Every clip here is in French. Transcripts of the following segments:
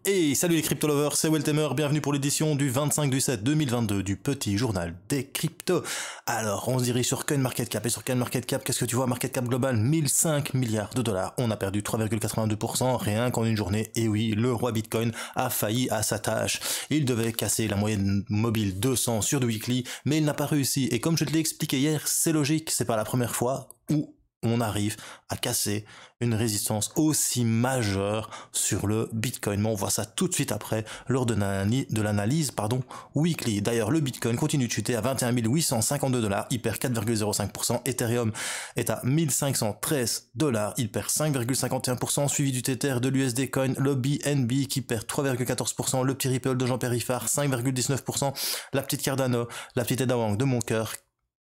Et salut les crypto lovers, c'est Weltemer, bienvenue pour l'édition du 25/7/2022 du petit journal des cryptos. Alors, on se dirige sur CoinMarketCap, et sur CoinMarketCap, qu'est-ce que tu vois? Market cap global, 1005 milliards de dollars. On a perdu 3,82% rien qu'en une journée. Et oui, le roi Bitcoin a failli à sa tâche. Il devait casser la moyenne mobile 200 sur le weekly, mais il n'a pas réussi. Et comme je te l'ai expliqué hier, c'est logique, c'est pas la première fois où on arrive à casser une résistance aussi majeure sur le Bitcoin. Mais on voit ça tout de suite après, lors de l'analyse weekly. D'ailleurs, le Bitcoin continue de chuter à 21 852 $, il perd 4,05%. Ethereum est à 1513 $, il perd 5,51%, suivi du Tether, de l'USD Coin, le BNB qui perd 3,14%, le petit Ripple de Jean Périfard, 5,19%, la petite Cardano, la petite Edawang de mon cœur,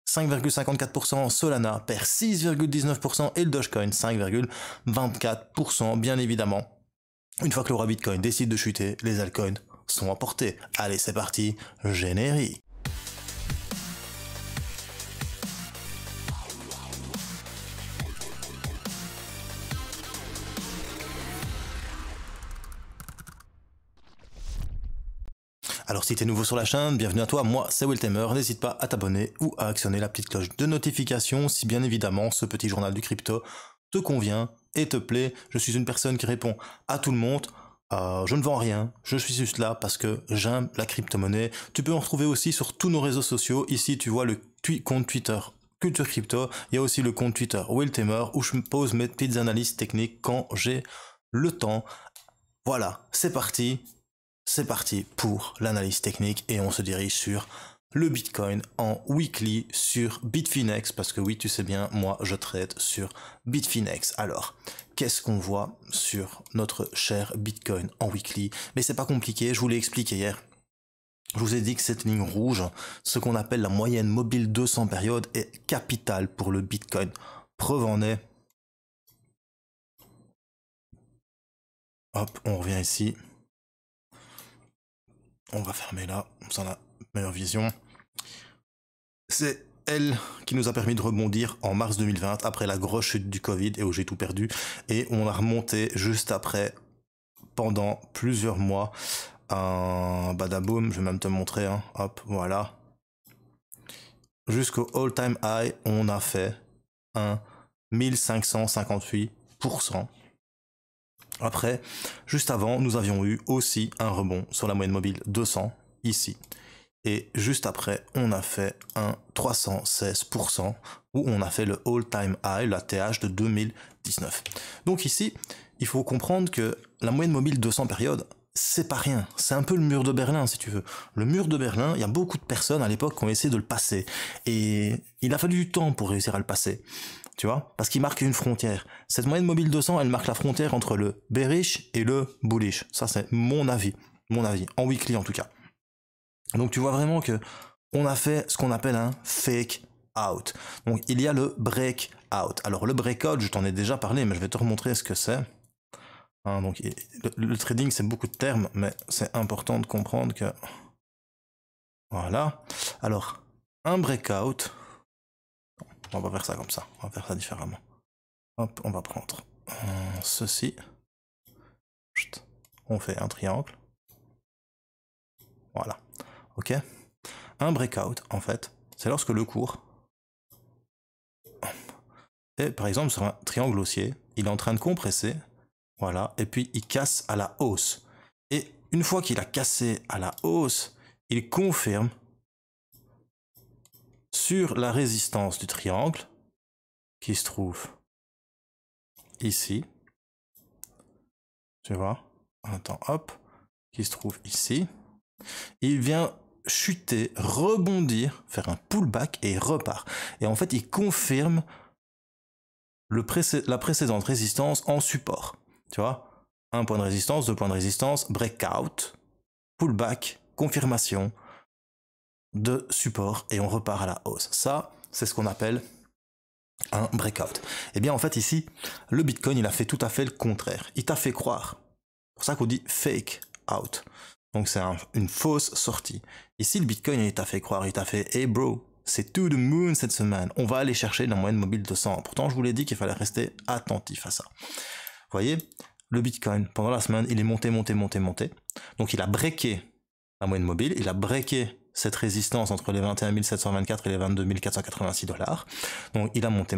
5,54%, Solana perd 6,19% et le Dogecoin 5,24%, bien évidemment. Une fois que le roi Bitcoin décide de chuter, les altcoins sont emportés. Allez, c'est parti, générique. Alors si t'es nouveau sur la chaîne, bienvenue à toi, moi c'est Weltemer, n'hésite pas à t'abonner ou à actionner la petite cloche de notification si bien évidemment ce petit journal du crypto te convient et te plaît. Je suis une personne qui répond à tout le monde, je ne vends rien, je suis juste là parce que j'aime la crypto-monnaie. Tu peux en retrouver aussi sur tous nos réseaux sociaux, ici tu vois le compte Twitter Culture Crypto, il y a aussi le compte Twitter Weltemer où je me pose mes petites analyses techniques quand j'ai le temps. Voilà, c'est parti. C'est parti pour l'analyse technique et on se dirige sur le Bitcoin en weekly sur Bitfinex parce que oui, tu sais bien, moi je trade sur Bitfinex. Alors, qu'est-ce qu'on voit sur notre cher Bitcoin en weekly? Mais c'est pas compliqué, je vous l'ai expliqué hier. Je vous ai dit que cette ligne rouge, ce qu'on appelle la moyenne mobile 200 périodes, est capitale pour le Bitcoin. Preuve en est. Hop, on revient ici. On va fermer là, ça a meilleure vision. C'est elle qui nous a permis de rebondir en mars 2020 après la grosse chute du Covid et où j'ai tout perdu. Et on a remonté juste après pendant plusieurs mois. Badaboum, je vais même te montrer. Hein. Hop, voilà. Jusqu'au all-time high, on a fait un 1558%. Après, juste avant, nous avions eu aussi un rebond sur la moyenne mobile 200, ici. Et juste après, on a fait un 316%, où on a fait le all-time high, la TH de 2019. Donc ici, il faut comprendre que la moyenne mobile 200 périodes, c'est pas rien. C'est un peu le mur de Berlin, si tu veux. Le mur de Berlin, il y a beaucoup de personnes à l'époque qui ont essayé de le passer. Et il a fallu du temps pour réussir à le passer. Tu vois, parce qu'il marque une frontière. Cette moyenne mobile 200, elle marque la frontière entre le bearish et le bullish. Ça, c'est mon avis, en weekly en tout cas. Donc tu vois vraiment que on a fait ce qu'on appelle un fake out. Donc il y a le breakout. Alors le breakout, je t'en ai déjà parlé, mais je vais te remontrer ce que c'est. Hein, donc le trading, c'est beaucoup de termes, mais c'est important de comprendre que... Voilà. Alors, un breakout... On va faire ça comme ça, on va faire ça différemment. Hop, on va prendre ceci. On fait un triangle. Voilà. Ok. Un breakout, en fait, c'est lorsque le cours est, par exemple, sur un triangle haussier, il est en train de compresser, voilà, et puis il casse à la hausse. Et une fois qu'il a cassé à la hausse, il confirme sur la résistance du triangle qui se trouve ici. Tu vois? Attends, hop, qui se trouve ici. Il vient chuter, rebondir, faire un pullback et il repart. Et en fait, il confirme la précédente résistance en support. Tu vois? Un point de résistance, deux points de résistance, breakout, pullback, confirmation de support et on repart à la hausse. Ça, c'est ce qu'on appelle un breakout. Et bien en fait ici, le Bitcoin, il a fait tout à fait le contraire. Il t'a fait croire. C'est pour ça qu'on dit fake out. Donc c'est une fausse sortie. Ici, le Bitcoin, il t'a fait croire, il t'a fait « Hey bro, c'est to the moon cette semaine. On va aller chercher la moyenne mobile 200. » Pourtant, je vous l'ai dit qu'il fallait rester attentif à ça. Vous voyez, le Bitcoin, pendant la semaine, il est monté. Donc il a breaké la moyenne mobile, il a breaké cette résistance entre les 21 724 et les 22 486 $. Donc il a monté.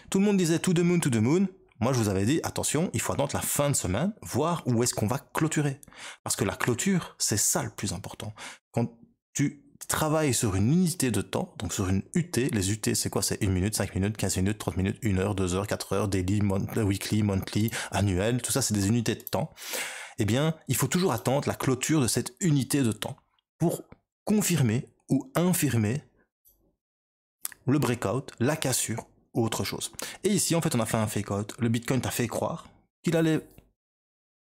Tout le monde disait to the moon. Moi, je vous avais dit, attention, il faut attendre la fin de semaine, voir où est-ce qu'on va clôturer. Parce que la clôture, c'est ça le plus important. Quand tu travailles sur une unité de temps, donc sur une UT, les UT, c'est quoi? C'est 1 minute, 5 minutes, 15 minutes, 30 minutes, 1 heure, 2 heures, 4 heures, daily, weekly, monthly, annuel, tout ça, c'est des unités de temps. Eh bien, il faut toujours attendre la clôture de cette unité de temps pour confirmer ou infirmer le breakout, la cassure, ou autre chose. Et ici, en fait, on a fait un fake out. Le Bitcoin t'a fait croire qu'il allait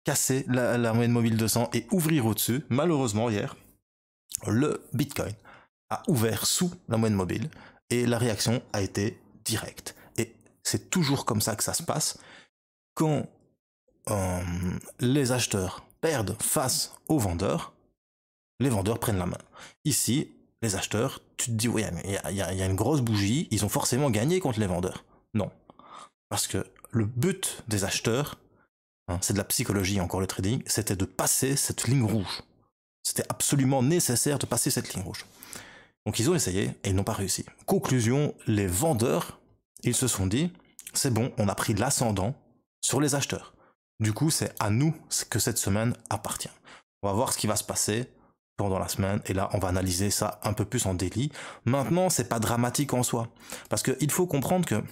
casser la moyenne mobile 200 et ouvrir au-dessus. Malheureusement, hier, le Bitcoin a ouvert sous la moyenne mobile et la réaction a été directe. Et c'est toujours comme ça que ça se passe. Quand les acheteurs perdent face aux vendeurs, les vendeurs prennent la main. Ici, les acheteurs, tu te dis, oui, il y a une grosse bougie, ils ont forcément gagné contre les vendeurs. Non. Parce que le but des acheteurs, c'est de la psychologie, encore le trading, c'était de passer cette ligne rouge. C'était absolument nécessaire de passer cette ligne rouge. Donc ils ont essayé et ils n'ont pas réussi. Conclusion, les vendeurs, ils se sont dit, c'est bon, on a pris l'ascendant sur les acheteurs. Du coup, c'est à nous que cette semaine appartient. On va voir ce qui va se passer pendant la semaine, et là on va analyser ça un peu plus en daily. Maintenant, c'est pas dramatique en soi, parce qu'il faut comprendre que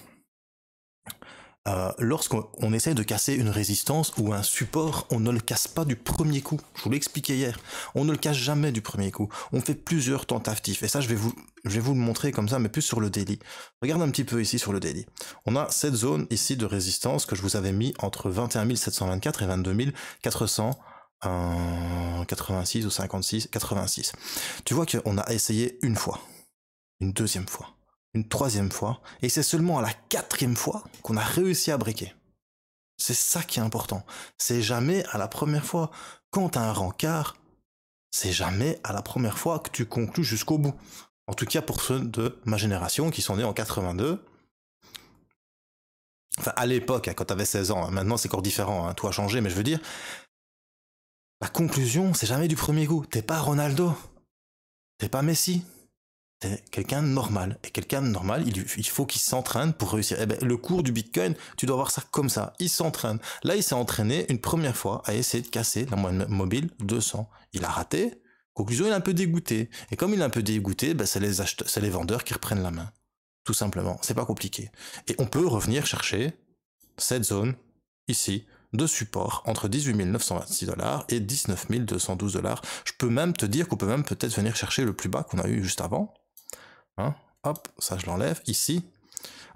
lorsqu'on essaie de casser une résistance ou un support, on ne le casse pas du premier coup. Je vous l'ai expliqué hier, on ne le casse jamais du premier coup. On fait plusieurs tentatives, et ça je vais vous le montrer comme ça, mais plus sur le daily. Regarde un petit peu ici sur le daily. On a cette zone ici de résistance que je vous avais mis entre 21 724 et 22 400. 86 ou 56, 86. Tu vois qu'on a essayé une fois, une deuxième fois, une troisième fois, et c'est seulement à la quatrième fois qu'on a réussi à breaker. C'est ça qui est important. C'est jamais à la première fois. Quand tu as un rencard, c'est jamais à la première fois que tu conclus jusqu'au bout. En tout cas pour ceux de ma génération qui sont nés en 82. Enfin, à l'époque, quand tu avais 16 ans, maintenant c'est encore différent, tout a changé, mais je veux dire, la conclusion, c'est jamais du premier coup. T'es pas Ronaldo. T'es pas Messi. T'es quelqu'un de normal. Et quelqu'un de normal, il faut qu'il s'entraîne pour réussir. Eh ben, le cours du Bitcoin, tu dois voir ça comme ça. Il s'entraîne. Là, il s'est entraîné une première fois à essayer de casser la moyenne mobile 200. Il a raté. Conclusion, il est un peu dégoûté. Et comme il est un peu dégoûté, ben, c'est les vendeurs qui reprennent la main. Tout simplement. C'est pas compliqué. Et on peut revenir chercher cette zone, ici, de support entre 18 926 $ et 19 212 $. Je peux même te dire qu'on peut même peut-être venir chercher le plus bas qu'on a eu juste avant. Hop, ça je l'enlève, ici,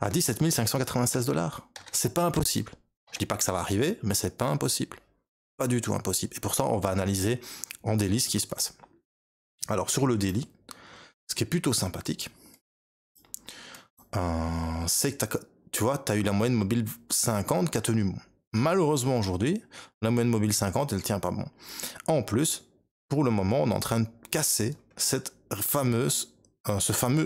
à 17 596 $. C'est pas impossible. Je dis pas que ça va arriver, mais c'est pas impossible. Pas du tout impossible. Et pour ça, on va analyser en daily ce qui se passe. Alors sur le daily, ce qui est plutôt sympathique, c'est que tu vois, tu as eu la moyenne mobile 50 qui a tenu bon. Malheureusement aujourd'hui, la moyenne mobile 50, elle tient pas bon. En plus, pour le moment, on est en train de casser ce fameux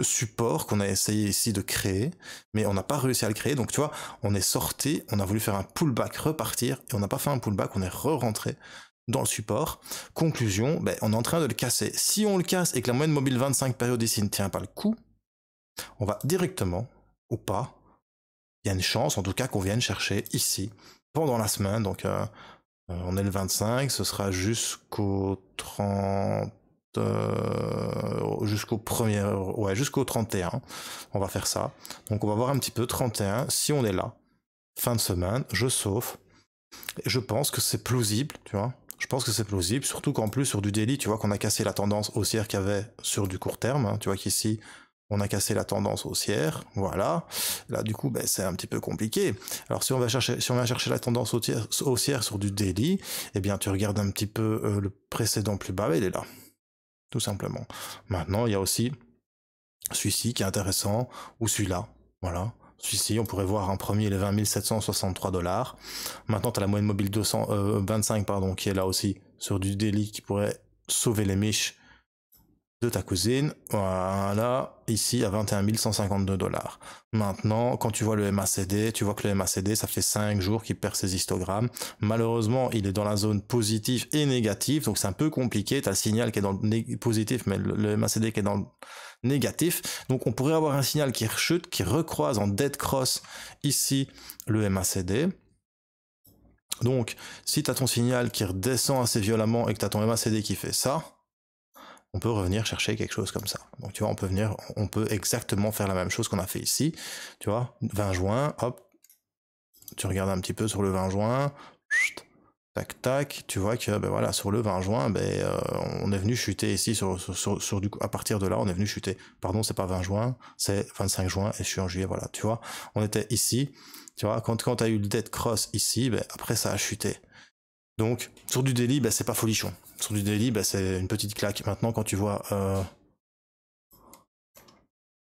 support qu'on a essayé ici de créer, mais on n'a pas réussi à le créer. Donc tu vois, on est sorti, on a voulu faire un pullback, repartir, et on n'a pas fait un pullback, on est re-rentré dans le support. Conclusion, on est en train de le casser. Si on le casse et que la moyenne mobile 25 période ici ne tient pas le coup, on va directement, ou pas, il y a une chance en tout cas qu'on vienne chercher ici, pendant la semaine, donc on est le 25, ce sera jusqu'au 30, jusqu'au 31, on va faire ça. Donc on va voir un petit peu 31, si on est là, fin de semaine, je sauve, et je pense que c'est plausible, tu vois. Je pense que c'est plausible, surtout qu'en plus sur du daily, tu vois qu'on a cassé la tendance haussière qu'il y avait sur du court terme, tu vois qu'ici, on a cassé la tendance haussière, voilà. Là, du coup, c'est un petit peu compliqué. Alors, si on va chercher la tendance haussière sur du daily, eh bien, tu regardes un petit peu le précédent plus bas, il est là. Tout simplement. Maintenant, il y a aussi celui-ci qui est intéressant, ou celui-là, voilà. Celui-ci, on pourrait voir en premier les 20 763 $. Maintenant, tu as la moyenne mobile 25, qui est là aussi, sur du daily, qui pourrait sauver les miches de ta cousine, voilà, ici à 21 152 $. Maintenant, quand tu vois le MACD, tu vois que le MACD, ça fait 5 jours qu'il perd ses histogrammes. Malheureusement, il est dans la zone positive et négative, donc c'est un peu compliqué. Tu as le signal qui est dans le positif, mais le MACD qui est dans le négatif. Donc on pourrait avoir un signal qui rechute, qui recroise en dead cross ici le MACD. Donc, si tu as ton signal qui redescend assez violemment et que tu as ton MACD qui fait ça, on peut revenir chercher quelque chose comme ça. Donc tu vois, on peut exactement faire la même chose qu'on a fait ici. Tu vois, 20 juin, hop, tu regardes un petit peu sur le 20 juin, chut, tac tac, tu vois que ben voilà, sur le 20 juin, on est venu chuter ici du coup, à partir de là, on est venu chuter. Pardon, c'est pas 20 juin, c'est 25 juin et je suis en juillet, voilà, tu vois. On était ici, tu vois, quand tu as eu le dead cross ici, après ça a chuté. Donc, sur du daily, c'est pas folichon. Sur du daily, c'est une petite claque. Maintenant, quand tu vois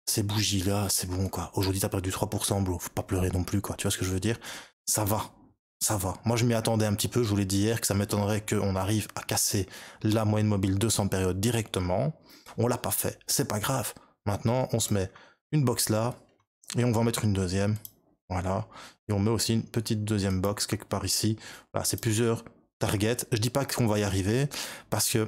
ces bougies-là, c'est bon, quoi. Aujourd'hui, t'as perdu 3%, bro. Faut pas pleurer non plus, quoi. Tu vois ce que je veux dire? Ça va. Ça va. Moi, je m'y attendais un petit peu. Je vous l'ai dit hier que ça m'étonnerait qu'on arrive à casser la moyenne mobile 200 périodes directement. On l'a pas fait. C'est pas grave. Maintenant, on se met une box là et on va en mettre une deuxième. Voilà. Et on met aussi une petite deuxième box quelque part ici. Voilà, c'est plusieurs target. Je dis pas qu'on va y arriver parce que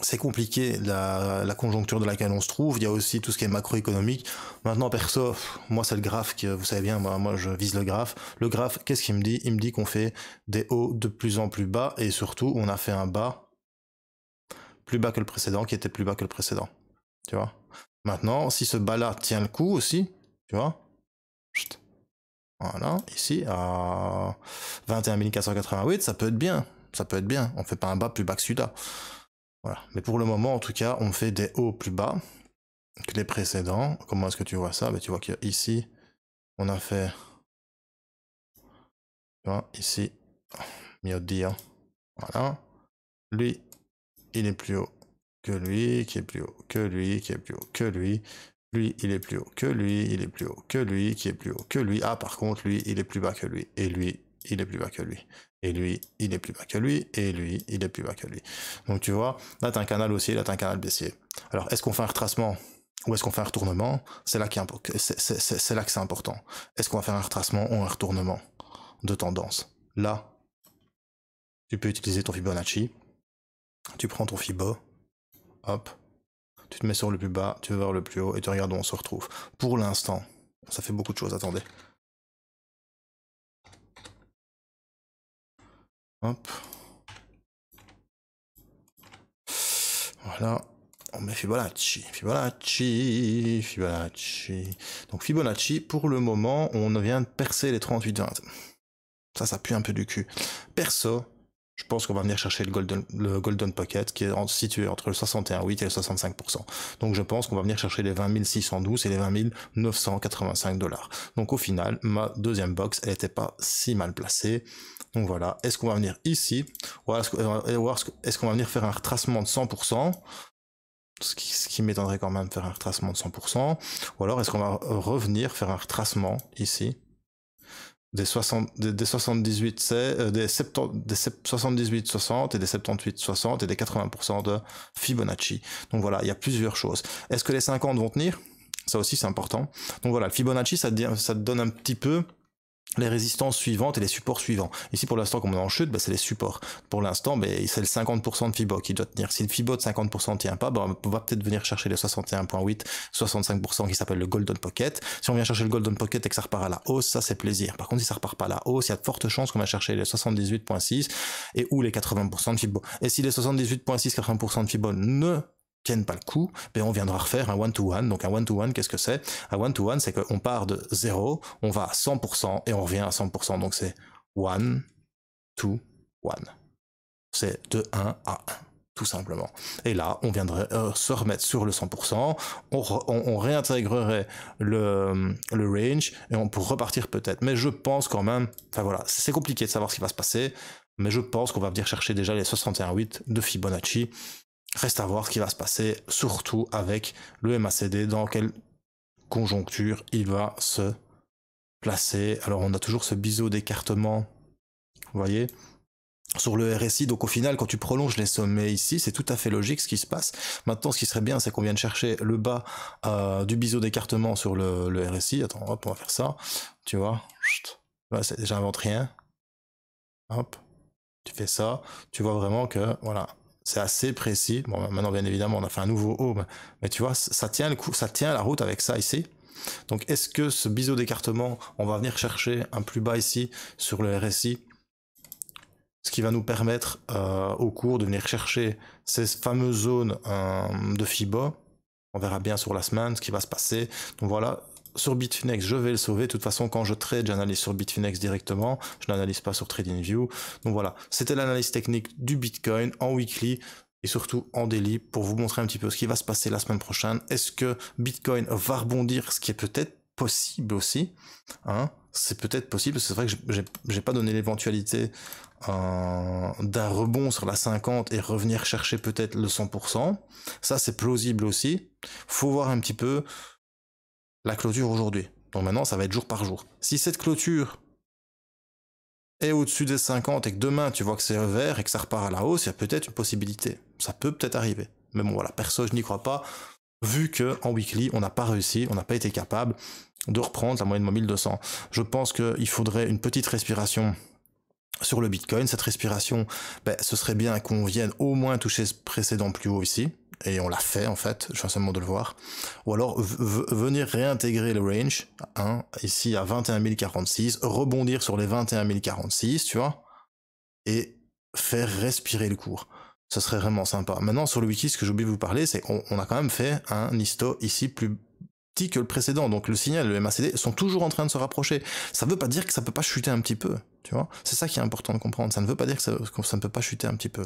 c'est compliqué la conjoncture dans laquelle on se trouve. Il y a aussi tout ce qui est macroéconomique. Maintenant, perso, moi c'est le graphe que vous savez bien. Moi je vise le graphe. Le graphe, qu'est-ce qu'il me dit? Il me dit qu'on fait des hauts de plus en plus bas et surtout on a fait un bas plus bas que le précédent qui était plus bas que le précédent. Tu vois? Maintenant, si ce bas-là tient le coup aussi, tu vois? Chut. Voilà, ici, à 21 488, ça peut être bien. Ça peut être bien. On fait pas un bas plus bas que celui-là. Voilà. Mais pour le moment, en tout cas, on fait des hauts plus bas que les précédents. Comment est-ce que tu vois ça? Tu vois qu'ici, on a fait... Tu vois, ici, mieux dire. Voilà. Lui, il est plus haut que lui, qui est plus haut que lui, qui est plus haut que lui. Lui, il est plus haut que lui, il est plus haut que lui, qui est plus haut que lui. Ah, par contre, lui, il est plus bas que lui. Et lui, il est plus bas que lui. Et lui, il est plus bas que lui. Et lui, il est plus bas que lui. Donc, tu vois, là, t'as un canal haussier, là, t'as un canal baissier. Alors, est-ce qu'on fait un retracement ou est-ce qu'on fait un retournement? C'est là, c'est là que c'est important. Est-ce qu'on va faire un retracement ou un retournement de tendance? Là, tu peux utiliser ton Fibonacci. Tu prends ton Fibo. Hop. Tu te mets sur le plus bas, tu vas vers le plus haut et tu regardes où on se retrouve. Pour l'instant, ça fait beaucoup de choses, attendez. Hop. Voilà. On met Fibonacci, Fibonacci, Fibonacci. Donc Fibonacci, pour le moment, on vient de percer les 38,20. Ça pue un peu du cul. Perso, je pense qu'on va venir chercher le Golden Pocket qui est situé entre le 61,8 et le 65%. Donc je pense qu'on va venir chercher les 20 612 et les 20 985 $. Donc au final, ma deuxième box, elle n'était pas si mal placée. Donc voilà, est-ce qu'on va venir ici ou est-ce qu'on va venir faire un retracement de 100%? Ce qui m'étonnerait quand même faire un retracement de 100%. Ou alors est-ce qu'on va revenir faire un retracement ici des 78 60 et des 78 60 et des 80% de Fibonacci. Donc voilà, il y a plusieurs choses. Est-ce que les 50 vont tenir? Ça aussi c'est important. Donc voilà, le Fibonacci ça te donne un petit peu les résistances suivantes et les supports suivants. Ici, pour l'instant, comme on est en chute, c'est les supports. Pour l'instant, c'est le 50% de Fibo qui doit tenir. Si le Fibo de 50% ne tient pas, on va peut-être venir chercher les 61,8, 65% qui s'appelle le Golden Pocket. Si on vient chercher le Golden Pocket et que ça repart à la hausse, ça c'est plaisir. Par contre, si ça repart pas à la hausse, il y a de fortes chances qu'on va chercher les 78,6 et ou les 80% de Fibo. Et si les 78,6, 80% de Fibo ne tiennent pas le coup, on viendra refaire un one-to-one. Donc un one-to-one, qu'est-ce que c'est? Un one-to-one, c'est qu'on part de 0, on va à 100% et on revient à 100%. Donc c'est 1, 2, 1. C'est de 1 à 1, tout simplement. Et là, on viendrait se remettre sur le 100%, on réintégrerait le range et on pourrait repartir peut-être. Mais je pense quand même, enfin voilà, c'est compliqué de savoir ce qui va se passer, mais je pense qu'on va venir chercher déjà les 61,8 de Fibonacci. Reste à voir ce qui va se passer, surtout avec le MACD, dans quelle conjoncture il va se placer. Alors on a toujours ce biseau d'écartement, vous voyez, sur le RSI. Donc au final, quand tu prolonges les sommets ici, c'est tout à fait logique ce qui se passe. Maintenant, ce qui serait bien, c'est qu'on vienne chercher le bas du biseau d'écartement sur le RSI. Attends, hop, on va faire ça. Tu vois, là, j'invente rien. Hop, tu fais ça. Tu vois vraiment que, voilà, c'est assez précis. Bon, maintenant, bien évidemment, on a fait un nouveau haut, mais tu vois, ça tient le coup, ça tient la route avec ça ici. Donc, est-ce que ce biseau d'écartement, on va venir chercher un plus bas ici sur le RSI, ce qui va nous permettre au cours de venir chercher ces fameuses zones de FIBA. On verra bien sur la semaine ce qui va se passer. Donc voilà, sur Bitfinex, je vais le sauver. De toute façon, quand je trade, j'analyse sur Bitfinex directement. Je n'analyse pas sur TradingView. Donc voilà, c'était l'analyse technique du Bitcoin en weekly et surtout en daily pour vous montrer un petit peu ce qui va se passer la semaine prochaine. Est-ce que Bitcoin va rebondir, ce qui est peut-être possible aussi, hein, c'est peut-être possible. C'est vrai que j'ai pas donné l'éventualité d'un rebond sur la 50 et revenir chercher peut-être le 100%. Ça, c'est plausible aussi. Faut voir un petit peu la clôture aujourd'hui. Donc maintenant, ça va être jour par jour. Si cette clôture est au-dessus des 50 et que demain, tu vois que c'est vert et que ça repart à la hausse, il y a peut-être une possibilité. Ça peut peut-être arriver. Mais bon, voilà, perso, je n'y crois pas. Vu que en weekly, on n'a pas réussi, on n'a pas été capable de reprendre la moyenne mobile 200. Je pense qu'il faudrait une petite respiration sur le Bitcoin. Cette respiration, ce serait bien qu'on vienne au moins toucher ce précédent plus haut ici. Et on l'a fait en fait, je viens seulement de le voir. Ou alors venir réintégrer le range, hein, ici à 21 046, rebondir sur les 21 046, tu vois, et faire respirer le cours. Ce serait vraiment sympa. Maintenant, sur le wiki, ce que j'ai oublié de vous parler, c'est qu'on a quand même fait un histo ici plus petit que le précédent. Donc le signal et le MACD sont toujours en train de se rapprocher. Ça ne veut pas dire que ça peut pas chuter un petit peu, tu vois. C'est ça qui est important de comprendre. Ça ne veut pas dire que ça ne peut pas chuter un petit peu.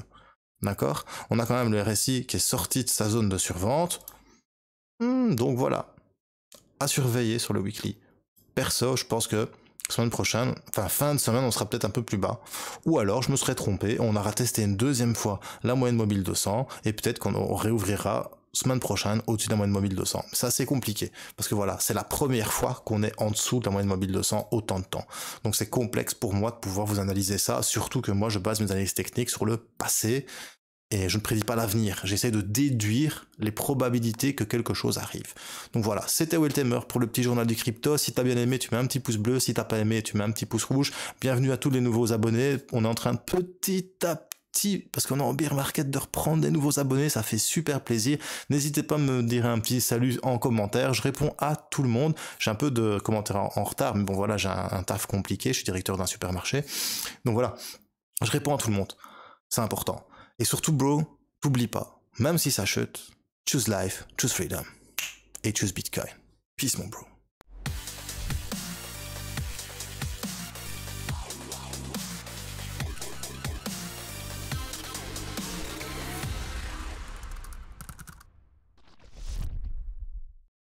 D'accord? On a quand même le RSI qui est sorti de sa zone de survente. Donc voilà. À surveiller sur le weekly. Perso, je pense que semaine prochaine, enfin fin de semaine, on sera peut-être un peu plus bas. Ou alors, je me serais trompé, on aura testé une deuxième fois la moyenne mobile 200, et peut-être qu'on réouvrira semaine prochaine au-dessus de la moyenne mobile 200. C'est assez compliqué, parce que voilà, c'est la première fois qu'on est en dessous de la moyenne mobile 200 autant de temps. Donc c'est complexe pour moi de pouvoir vous analyser ça, surtout que moi je base mes analyses techniques sur le passé, et je ne prédis pas l'avenir, j'essaie de déduire les probabilités que quelque chose arrive. Donc voilà, c'était Weltemer pour le petit journal du crypto. Si t'as bien aimé, tu mets un petit pouce bleu. Si t'as pas aimé, tu mets un petit pouce rouge. Bienvenue à tous les nouveaux abonnés. On est en train de petit à petit, parce qu'on est en bear market, de reprendre des nouveaux abonnés. Ça fait super plaisir. N'hésitez pas à me dire un petit salut en commentaire. Je réponds à tout le monde. J'ai un peu de commentaires en retard, mais bon voilà, j'ai un taf compliqué. Je suis directeur d'un supermarché. Donc voilà, je réponds à tout le monde. C'est important. Et surtout, bro, t'oublie pas, même si ça chute, choose life, choose freedom, et choose Bitcoin. Peace, mon bro.